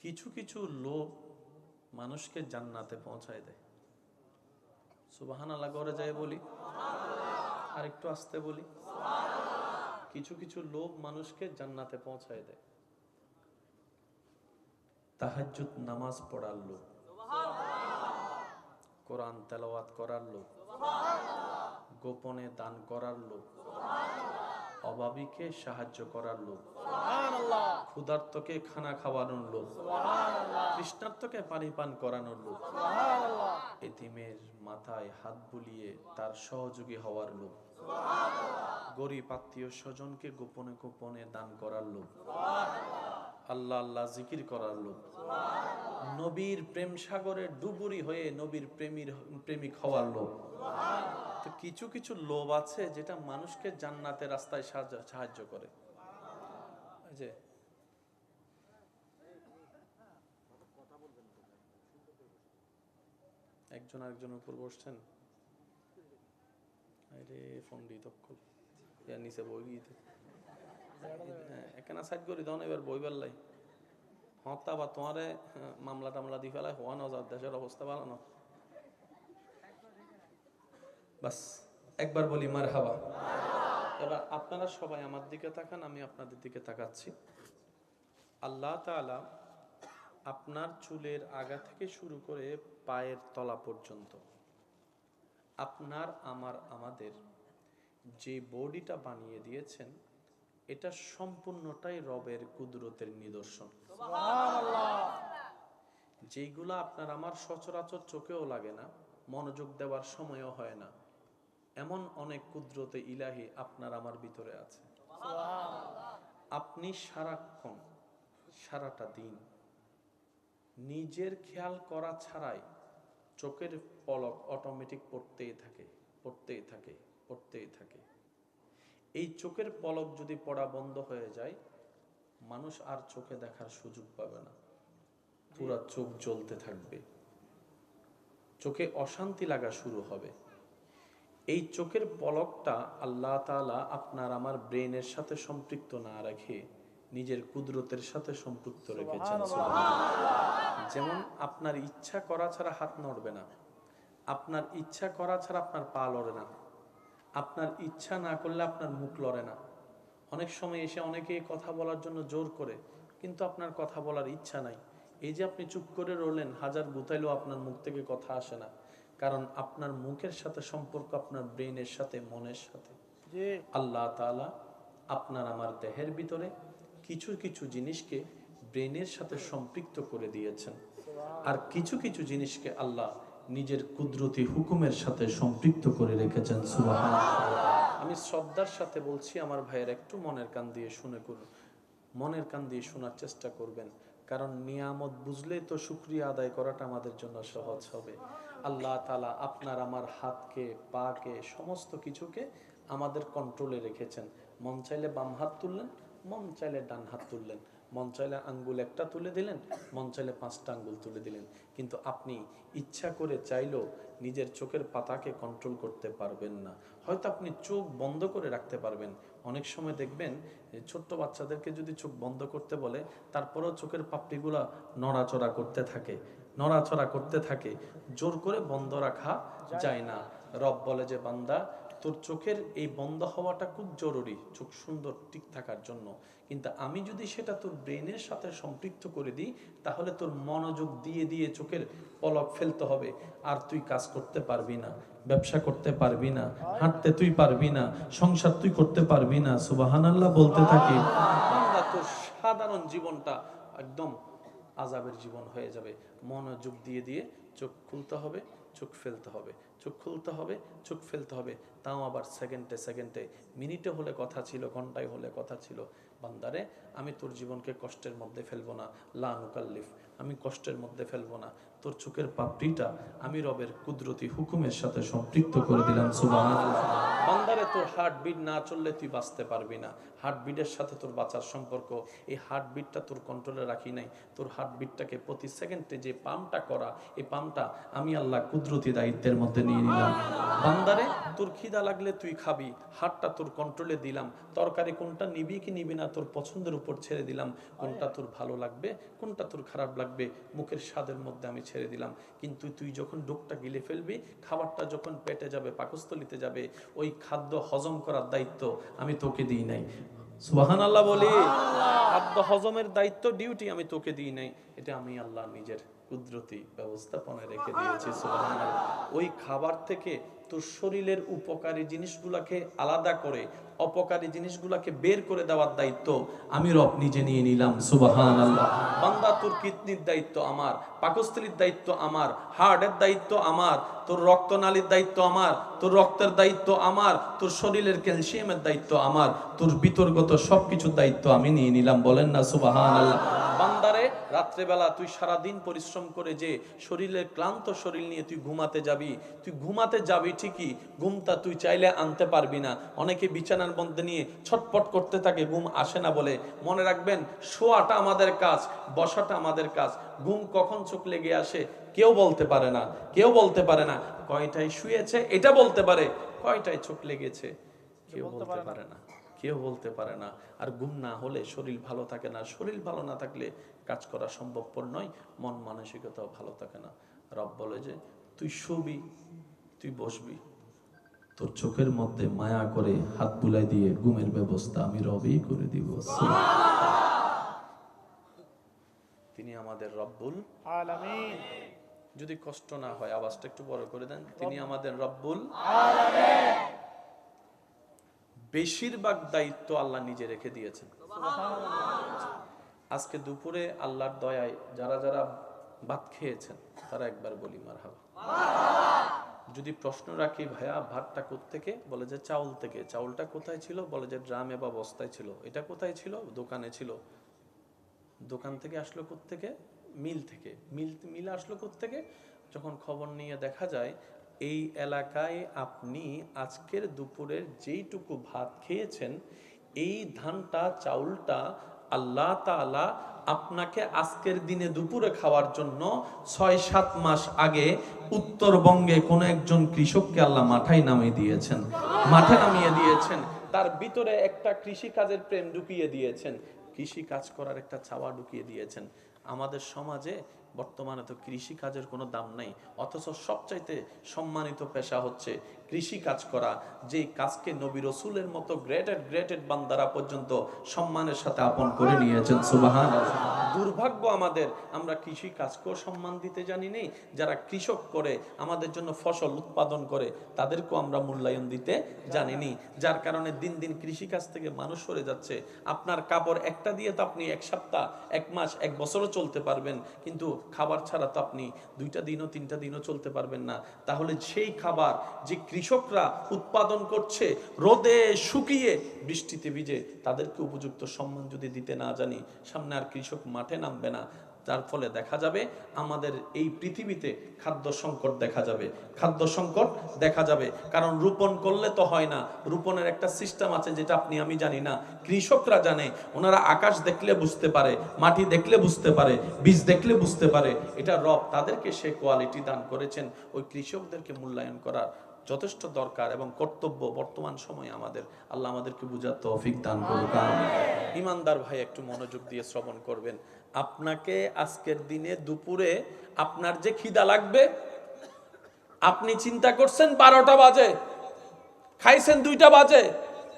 কিছু কিছু লোক মানুষকে জান্নাতে পৌঁছায় দেয়। সুবহানাল্লাহ করে যায় বলি, আর একটু আস্তে বলি। কিছু কিছু লোক মানুষকে জান্নাতে পৌঁছায় দেয়। তাহাজ্জুদ নামাজ পড়ার লোক, কোরআন তেলাওয়াত করার লোক, গোপনে দান করার লোক, অভাবীকে সাহায্য করার লোক, ক্ষুধার্তকে খানা খাওয়ানোর লোক, তৃষ্ণার্তকে পানি পান করানোর লোক, এতিমের মাথায় হাত বুলিয়ে তার সহযোগী হওয়ার লোক, গরিব আত্মীয় স্বজনকে গোপনে গোপনে দান করার লোক, আল্লাহ আল্লাহ জিকির করার লোক, নবীর প্রেম সাগরে ডুবুরি হয়ে নবীর প্রেমিক হওয়ার লোক। তো কিছু কিছু লোভ আছে যেটা মানুষকে জান্নাতের রাস্তায় সাহায্য করে। যে একজন আরেকজনের উপর বসছেন, আরে ফোন দিই তখন নিচে বই গিয়ে এখানে সাইড করি দাও না, এবার বইবার লাই হতা বা তোমারে মামলা টামলা দি ফেলায় হওয়া না যার দেশের অবস্থা ভালো না। বাস একবার বলি মারহাবা। এবার আপনারা সবাই আমার দিকে তাকান, আমি আপনাদের দিকে তাকাচ্ছি। আল্লাহ তাআলা আপনার চুলের আগা থেকে শুরু করে পায়ের তলা পর্যন্ত আপনার আমাদের যে বডিটা বানিয়ে দিয়েছেন, এটা সম্পূর্ণটাই রবের কুদরতের নিদর্শন। যেইগুলা আপনার আমার সচরাচর চোখেও লাগে না, মনোযোগ দেওয়ার সময়ও হয় না, এমন অনেক কুদরতে ইলাহি আপনার আমার ভিতরে আছে। আপনি সারাক্ষণ সারাটা দিন নিজের খেয়াল করা ছাড়াই চোখের পলক অটোমেটিক পড়তেই থাকে। এই চোখের পলক যদি পড়া বন্ধ হয়ে যায়, মানুষ আর চোখে দেখার সুযোগ পাবে না, পুরা চোখ জ্বলতে থাকবে, চোখে অশান্তি লাগা শুরু হবে। এই চোখের পলকটা আল্লাহ তাআলা আপনার আমার ব্রেনের সাথে সম্পৃক্ত না রেখে নিজের কুদরতের সাথে সম্পৃক্ত রেখেছেন। যেমন আপনার ইচ্ছা করা ছাড়া হাত নড়বে না, আপনার ইচ্ছা করা ছাড়া আপনার পা লড়ে না, আপনার ইচ্ছা না করলে আপনার মুখ লড়ে না। অনেক সময় এসে অনেকে কথা বলার জন্য জোর করে, কিন্তু আপনার কথা বলার ইচ্ছা নাই। এই যে আপনি চুপ করে রইলেন, হাজার গুতাইলেও আপনার মুখ থেকে কথা আসে না, কারণ আপনার মুখের সাথে সম্পর্ক আপনার ব্রেনের সাথে, মনের সাথে। আল্লাহ তাআলা আপনার আমার দেহের ভিতরে কিছু কিছু জিনিসকে ব্রেনের সাথে সম্পৃক্ত করে দিয়েছেন, আর কিছু কিছু জিনিসকে আল্লাহ নিজের কুদরতি হুকুমের সাথে সম্পৃক্ত করে রেখেছেন। সুবহানাল্লাহ। আমি শ্রদ্ধার সাথে বলছি, আমার ভাইয়ের একটু মনের কান দিয়ে শোনার চেষ্টা করবেন, কারণ নিয়ামত বুঝলে তো শুকরিয়া আদায় করাটা আমাদের জন্য সহজ হবে। আল্লাহ তাআলা আপনার আমার হাতকে, পাকে, সমস্ত কিছুকে আমাদের কন্ট্রোলে রেখেছেন। মন চাইলে বাম হাত তুললেন, মন চাইলে ডান হাত তুললেন, মন চাইলে আঙ্গুল একটা তুলে দিলেন, মন চাইলে 5টা আঙ্গুল তুলে দিলেন, কিন্তু আপনি ইচ্ছা করে চাইলেও নিজের চোখের পাতাকে কন্ট্রোল করতে পারবেন না। হয়তো আপনি চোখ বন্ধ করে রাখতে পারবেন। অনেক সময় দেখবেন ছোট্ট বাচ্চাদেরকে যদি চোখ বন্ধ করতে বলে, তারপরেও চোখের পাপড়িগুলা নড়াচড়া করতে থাকে, জোর করে বন্ধ রাখা যায় না। রব বলে যে বান্দা, তোর চোখের এই বন্ধ হওয়াটা খুব জরুরি চোখ সুন্দর ঠিক থাকার জন্য, কিন্তু আমি যদি সেটা তোর ব্রেনের সাথে সম্পৃক্ত করে দিই, তাহলে তোর মনোযোগ দিয়ে দিয়ে চোখের পলক ফেলতে হবে, আর তুই কাজ করতে পারবি না, ব্যবসা করতে পারবি না, হাঁটতে তুই পারবি না, সংসার তুই করতে পারবি না। সুবহানাল্লাহ বলতে থাকি, তোর সাধারণ জীবনটা একদম আযাবের জীবন হয়ে যাবে। মনোযোগ দিয়ে দিয়ে চোখ খুলতে হবে, চোখ ফেলতে হবে, চোখ খুলতে হবে, চোখ ফেলতে হবে, তাও আবার সেকেন্ডে, মিনিটে হলে কথা ছিল, ঘন্টায় হলে কথা ছিল। বান্দারে, আমি তোর জীবনকে কষ্টের মধ্যে ফেলবো না, লা নুকাল্লিফ, আমি কষ্টের মধ্যে ফেলবো না, তোর চোখের পাপড়িটা আমি রবের কুদরতি হুকুমের সাথে সম্পৃক্ত করে দিলাম। সুবহানাল্লাহ। বান্দারে, তোর হার্টবিট না চললে তুই বাঁচতে পারবি না। হার্টবিটের সাথে তোর বাঁচার সম্পর্ক। এই হার্টবিটটা তোর কন্ট্রোলে রাখি নাই। তোর হার্টবিটটাকে প্রতি সেকেন্ডে যে পাম্পটা করা, এই পাম্পটা আমি আল্লাহ কুদরতি দায়িত্বের মধ্যে নিয়ে নিলাম। বান্দারে, তোর খিদা লাগলে তুই খাবি, হাতটা তোর কন্ট্রোলে দিলাম। তরকারি কোনটা নিবি কি নিবি না তোর পছন্দের উপর ছেড়ে দিলাম। কোনটা তোর ভালো লাগবে, কোনটা তোর খারাপ লাগবে, মুখের স্বাদের মধ্যে আমি ছেড়ে দিলাম। কিন্তু তুই যখন ডোকটা গিলে ফেলবি, খাবারটা যখন পেটে যাবে, পাকস্থলিতে যাবে, ওই খাদ্য হজম করার দায়িত্ব আমি তোকে দিই নাই। সুবহানাল্লাহ বলি। খাদ্য হজমের দায়িত্ব, ডিউটি আমি তোকে দিই নাই, এটা আমি আল্লাহ নিজের কুদরতি ব্যবস্থাপনায় রেখে দিয়েছি। সুবহানাল্লাহ। ওই খাবার থেকে তোর শরীরের উপকারী জিনিসগুলোকে আলাদা করে অপকারী জিনিসগুলোকে বের করে দেওয়ার দায়িত্ব আমি রব নিজে নিয়ে নিলাম। সুবহানাল্লাহ। বান্দা, তোর কিডনির দায়িত্ব আমার, পাকস্থলীর দায়িত্ব আমার, হার্টের দায়িত্ব আমার, তোর রক্তনালীর দায়িত্ব আমার, তোর রক্তের দায়িত্ব আমার, তোর শরীরের ক্যালসিয়ামের দায়িত্ব আমার, তোর বিতর্গত সবকিছুর দায়িত্ব আমি নিয়ে নিলাম। বলেন না সুবহানাল্লাহ। বান্দারে, রাত্রেবেলা তুই সারাদিন পরিশ্রম করে যে শরীরের ক্লান্ত শরীর নিয়ে তুই ঘুমাতে যাবি ঠিকই, ঘুমটা তুই চাইলে আনতে পারবি না। অনেকে বিছানার মধ্যে নিয়ে ছটপট করতে থাকে, ঘুম আসে না বলে। মনে রাখবেন, শোয়াটা আমাদের কাজ, বসাটা আমাদের কাজ। ঘুম কখন চোখ লেগে আসে কেউ বলতে পারে না, কেউ বলতে পারে না। কয়টায় শুয়েছে এটা বলতে পারে, কয়টায় চোখ লেগেছে কেউ বলতে পারে না, কেউ বলতে পারে না। আর ঘুম না হলে শরীর ভালো থাকে না, শরীর ভালো না থাকলে কাজ করা সম্ভবপর নয়, মন মানসিকতাও ভালো থাকে না। রব বলে যে তুই শুবি, তুই বসবি, তোর চোখের মধ্যে মায়া করে হাত বুলাই দিয়ে ঘুমের ব্যবস্থা আমি রবই করে দিব। তিনি আমাদের রব্বুল আলামিন। যদি কষ্ট না হয় আওয়াজটা একটু বড় করে দেন। তিনি আমাদের রব্বুল আলামিন। বেশিরভাগ দায়িত্ব আল্লাহ নিজে রেখে দিয়েছেন। আজকে দুপুরে আল্লাহর দয়ায় যারা যারা ভাত খেয়েছেন তারা একবার বলি মারহাবা। যদি প্রশ্ন রাখি, ভাইয়া ভাতটা কোত্থেকে, বলে যে চাউল থেকে। চাউলটা কোথায় ছিল, বলে যে ড্রামে বা বস্তায় ছিল। এটা কোথায় ছিল, দোকানে ছিল। দোকান থেকে আসলো কোত্থেকে, মিল থেকে। মিল আসলো কোত্থেকে। যখন খবর নিয়ে দেখা যায় এই এলাকায় আপনি আজকের দুপুরের যেইটুকু ভাত খেয়েছেন, এই ধানটা চাউলটা আল্লাহ তাআলা আপনাকে আজকের দিনে দুপুরে খাওয়ার জন্য ৬-৭ মাস আগে উত্তরবঙ্গে কোন একজন কৃষককে আল্লাহ মাথায় নামিয়ে দিয়েছেন, মাঠে নামিয়ে দিয়েছেন। তার ভিতরে একটা কৃষি কাজের প্রেম ঢুকিয়ে দিয়েছেন, কৃষি কাজ করার একটা চাওয়া ঢুকিয়ে দিয়েছেন। আমাদের সমাজে বর্তমানে তো কৃষি কাজের কোনো দাম নাই, অথচ সবচাইতে সম্মানিত পেশা হচ্ছে কৃষি কাজ করা। যেই কাজকে নবী রাসূলের মতো গ্রেটেড বান্দারা পর্যন্ত সম্মানের সাথে আপন করে নিয়েছেন। সুবহানাল্লাহ। দুর্ভাগ্য আমাদের, আমরা কৃষি কাজকেও সম্মান দিতে জানি নেই। যারা কৃষক করে আমাদের জন্য ফসল উৎপাদন করে তাদেরকেও আমরা মূল্যায়ন দিতে জানিনি, যার কারণে দিন দিন কৃষি কাজ থেকে মানুষ সরে যাচ্ছে। আপনার কাপড় একটা দিয়ে তো আপনি 1 সপ্তাহ, 1 মাস, 1 বছরও চলতে পারবেন, কিন্তু খাবার ছাড়া তো আপনি 2টা দিনও 3টা দিনও চলতে পারবেন না। তাহলে সেই খাবার যে কৃষকরা উৎপাদন করছে রোদে শুকিয়ে বৃষ্টিতে ভিজে, তাদেরকে উপযুক্ত সম্মান যদি দিতে না জানি, সামনে আর কৃষক মাঠে নামবে না। যার ফলে দেখা যাবে আমাদের এই পৃথিবীতে খাদ্য সংকট দেখা যাবে, খাদ্য সংকট দেখা যাবে। কারণ রোপণ করলে তো হয় না, রোপণের একটা সিস্টেম আছে যেটা আপনি আমি জানি না, কৃষকরা জানে। ওনারা আকাশ দেখলে বুঝতে পারে, মাটি দেখলে বুঝতে পারে, বীজ দেখলে বুঝতে পারে। এটা রব তাদেরকে সে কোয়ালিটি দান করেছেন। ওই কৃষকদেরকে মূল্যায়ন করার যথেষ্ট দরকার এবং কর্তব্য বর্তমান সময়ে আমাদের। আল্লাহ আমাদেরকে বুঝার তৌফিক দান করুন। ইমানদার ভাই একটু মনোযোগ দিয়ে শ্রবণ করবেন। আপনাকে আজকের দিনে দুপুরে আপনার যে খিদা লাগবে, আপনি চিন্তা করছেন 12টা বাজে, খাইছেন 2টা বাজে,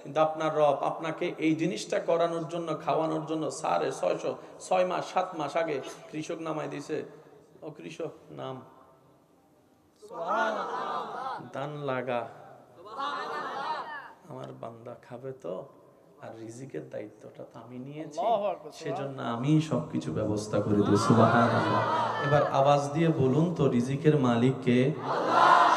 কিন্তু আপনার রব আপনাকে এই জিনিসটা করানোর জন্য, খাওয়ানোর জন্য 650, 6 মাস 7 মাস আগে কৃষক নামাই দিছে। ও কৃষক নাম, ধান লাগা, আমার বান্দা খাবে তো, আর রিজিকের দায়িত্বটা তো আমি নিয়েছি, সেজন্য আমি সবকিছু ব্যবস্থা করে দিই। সুবহানাল্লাহ। এবার আওয়াজ দিয়ে বলুন তো, রিজিকের মালিক কে?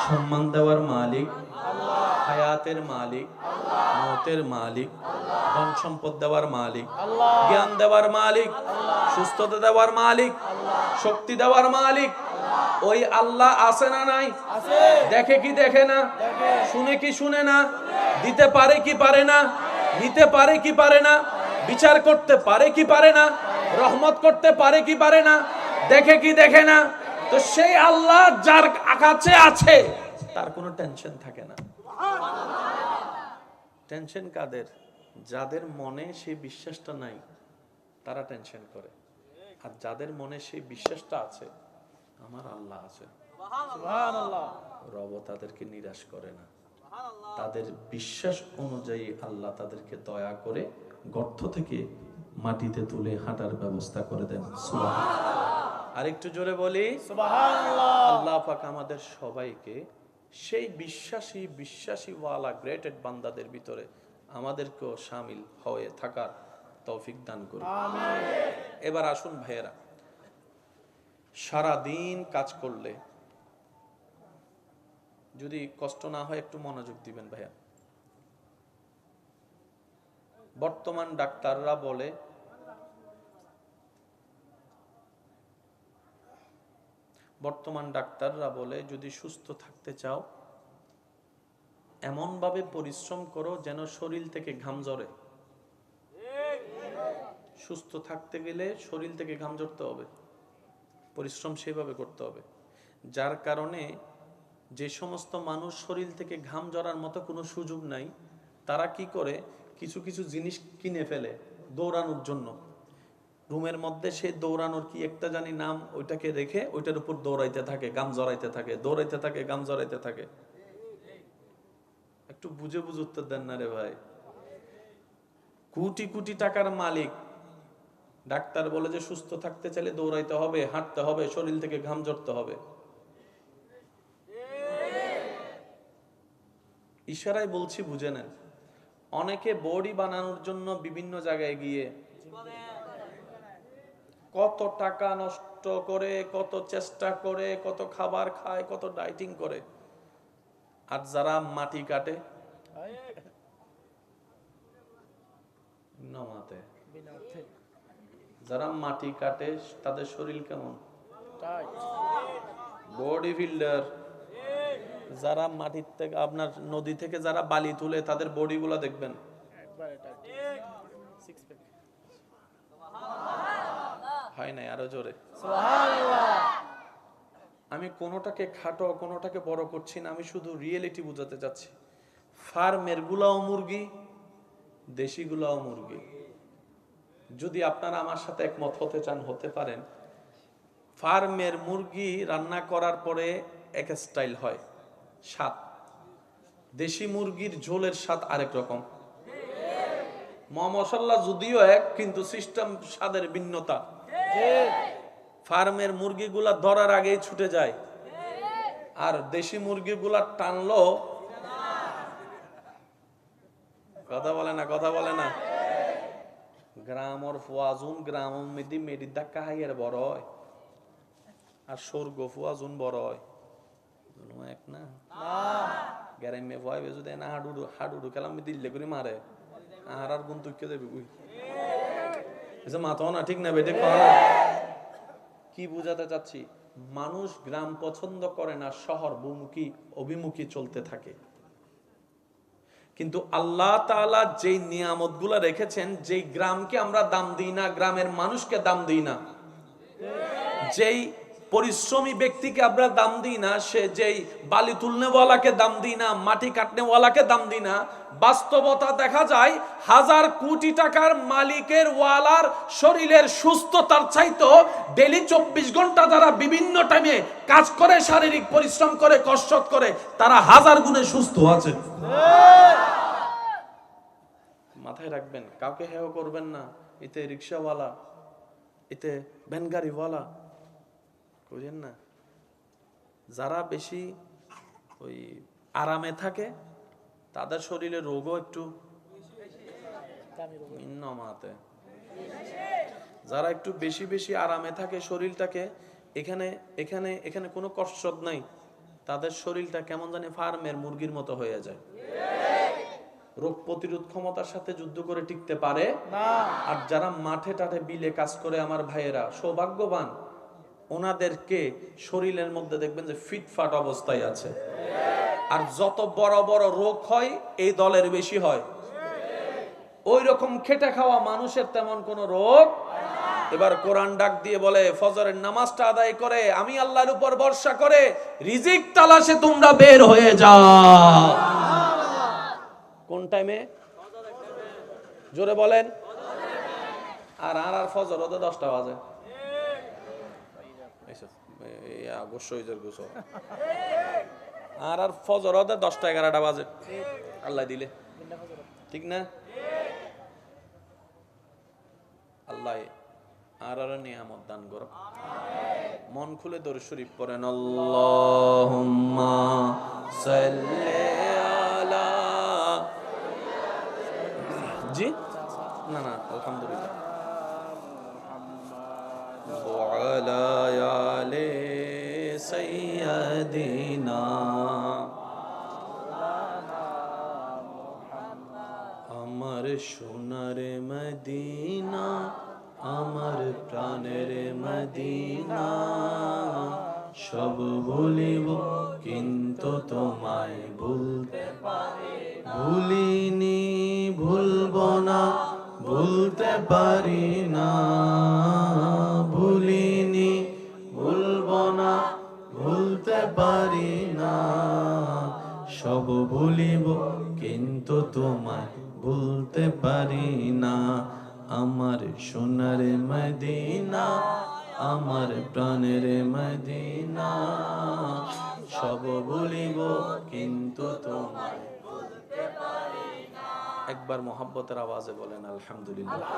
সম্মান দেওয়ার মালিক আল্লাহ, হায়াতের মালিক আল্লাহ, মওতের মালিক আল্লাহ, ধন সম্পদ দেওয়ার মালিক আল্লাহ, জ্ঞান দেওয়ার মালিক আল্লাহ, সুস্থতা দেওয়ার মালিক আল্লাহ, শক্তি দেওয়ার মালিক আল্লাহ, ওই আল্লাহ আছে না নাই? দেখে কি দেখে না? শুনে কি শুনে না? দিতে পারে কি পারে না? নিতে পারে কি পারে না? বিচার করতে পারে কি পারে না? রহমত করতে পারে কি পারে না? দেখে কি দেখে না? তো সেই আল্লাহ যার কাছে আছে তার কোনো টেনশন থাকে না। টেনশন কাদের? যাদের মনে সেই বিশ্বাসটা নাই তারা টেনশন করে, আর যাদের মনে সেই বিশ্বাসটা আছে আমার আল্লাহ আছে, সুবহানাল্লাহ, রব তাদেরকে নিরাশ করে না। তাদের বিশ্বাস অনুযায়ী আল্লাহ তাদেরকে দয়া করে গর্ত থেকে মাটিতে তুলে হাঁটার ব্যবস্থা করে দেন, সুবহানাল্লাহ। আর একটু জোরে বলি সুবহানাল্লাহ। আল্লাহ পাক আমাদের সবাইকে সেই বিশ্বাসী ওয়ালা গ্রেটেড বান্দাদের ভিতরে আমাদেরকেও শামিল হয়ে থাকার তৌফিক দান করুন, আমিন। এবার আসুন ভাইয়েরা, সারা দিন কাজ করলে যদি কষ্ট না হয় একটু মনোযোগ দিবেন ভাইয়া। বর্তমান ডাক্তাররা বলে যদি সুস্থ থাকতে চাও এমন ভাবে পরিশ্রম করো যেন শরীর থেকে ঘাম ঝরে। সুস্থ থাকতে গেলে শরীর থেকে ঘাম ঝরতে হবে, পরিশ্রম সেভাবে করতে হবে। যার কারণে যে সমস্ত মানুষ শরীর থেকে ঘাম ঝরার মতো কোনো সুযোগ নাই তারা কি করে, কিছু কিছু জিনিস কিনে ফেলে দৌড়ানোর জন্য। রুমের মধ্যে সে দৌড়ানোর কি একটা জানি নাম, ওইটাকে রেখে ওইটার উপর দৌড়াইতে থাকে, গাম জড়াইতে থাকে, দৌড়াইতে থাকে, গাম জড়াইতে থাকে। একটু বুঝে উত্তর দেন না রে ভাই। কোটি কোটি টাকার মালিক ডাক্তার বলে যে সুস্থ থাকতে চাইলে দৌড়াইতে হবে, হাঁটতে হবে, শরীর থেকে ঘাম ঝরতে হবে। ইশারায় বলছি, বুঝে নেন। অনেকে বডি বানানোর জন্য বিভিন্ন জায়গায় গিয়ে কত টাকা নষ্ট করে, কত চেষ্টা করে, কত খাবার খায়, কত ডাইটিং করে। আর যারা মাটি কাটে নমাতে, যারা মাটি কাটে তাদের শরীর কেমন? Body builder. যারা মাটির থেকে আপনার নদী থেকে যারা বালি তুলে তাদের বডি গুলা দেখবেন, হয় নাই? আরো জোরে সুবহানাল্লাহ। আমি কোনোটাকে খাটো কোনোটাকে বড় করছি না, আমি শুধু রিয়েলিটি বোঝাতে চাচ্ছি। ফার্মের গুলাও মুরগি, দেশি গুলাও মুরগি। যদি আপনারা আমার সাথে একমত হতে চান হতে পারেন। ফার্মের মুরগি রান্না করার পরে এক স্টাইল হয়, স্বাদ। দেশি মুরগির ঝোলের স্বাদ আরেক রকম। মশলা যদিও এক, কিন্তু সিস্টেম স্বাদের ভিন্নতা। ফার্মের মুরগিগুলা ধরার আগেই ছুটে যায়, আর দেশি মুরগিগুলা টানলো, কথা বলে না। গ্রামর ফুয়াজুন গ্রাম মেদি মেডির ধাক্কা হাইয়ের বড় হয়, আর স্বর্গ ফুয়াজুন বড় হয় এক না। গ্রামে ভয় যদি না হাডুডু খেলাম দিল্লে করে মারে, আর গুণ তুই দেবে বুঝ মাথাও না, ঠিক না বেটে। কি বুঝাতে চাচ্ছি? মানুষ গ্রাম পছন্দ করে না, শহর অভিমুখী চলতে থাকে। কিন্তু আল্লাহ তাআলা যেই নিয়ামতগুলো রেখেছেন, যেই গ্রামকে আমরা দাম দিই না, গ্রামের মানুষকে দাম দিই না, যেই পরিশ্রমী ব্যক্তিকে আমরা দাম দিই না, সে যেই বালি তুলনেওয়ালাকে দাম দিই না, মাটি কাটনেওয়ালাকে দাম দিই না, বাস্তবতা দেখা যায় হাজার কোটি টাকার মালিকের ওয়ালার শরীরের সুস্থতার চাইতো ডেইলি 24 ঘন্টা যারা বিভিন্ন টাইমে কাজ করে, শারীরিক পরিশ্রম করে, কসরত করে, তারা হাজার গুণে সুস্থ আছে। মাথায় রাখবেন, কাউকে হেয় করবেন না। এতে রিক্সাওয়ালা, এতে ভ্যানগাড়িওয়ালা বুঝেন না, যারা বেশি ওই আরামে থাকে তাদের শরীরে রোগও একটু নিম্নমাতে। যারা একটু বেশি আরামে থাকে শরীরটাকে, এখানে এখানে এখানে কোনো কসরত নাই, তাদের শরীরটা কেমন জানি ফার্মের মুরগির মতো হয়ে যায়। রোগ প্রতিরোধ ক্ষমতার সাথে যুদ্ধ করে টিকতে পারে না। আর যারা মাঠে টাঠে বিলে কাজ করে আমার ভাইয়েরা সৌভাগ্যবান, ওনাদেরকে শরীরের মধ্যে দেখবেন যে ফিটফাট অবস্থায় আছে। আর যত বড় বড় রোগ হয় এই দলের বেশি হয়। ওই রকম খেটে খাওয়া মানুষের তেমন কোন রোগ। এবার কোরআন ডাক দিয়ে বলে, ফজরের নামাজটা আদায় করে আমি আল্লাহর উপর ভরসা করে রিজিক তালাশে তোমরা বের হয়ে যাও। কোন টাইমে? জোরে বলেন। আর আর ফজর ওদের 10টা বাজে। আর ফজর ওদের 10টা 11টা বাজে আল্লাহ দিলে, ঠিক না? আল্লাহ আর নিয়ামত দান করো। মন খুলে দরুদ শরীফ পড়েন, আল্লাহুম্মা সাল্লি আলা। জি না না আলহামদুলিল্লাহ। ওয়ালা আলি সাইয়্যিদিনা। আমার সোনার মদিনা, আমার প্রাণের মদিনা, সব ভুলিব কিন্তু তোমায় ভুলতে ভুলিনি, ভুলব না, ভুলতে পারি না, ভুলিনি, ভুলব না, ভুলতে পারি না, সব ভুলিব কিন্তু তোমায় ভুলতে পারি না। আমার সোনার মদিনা, আমার প্রাণের মদিনা, সব ভুলিব কিন্তু তোমায় ভুলতে পারি না। একবার মোহাব্বতের আওয়াজে বলেন আলহামদুলিল্লাহ।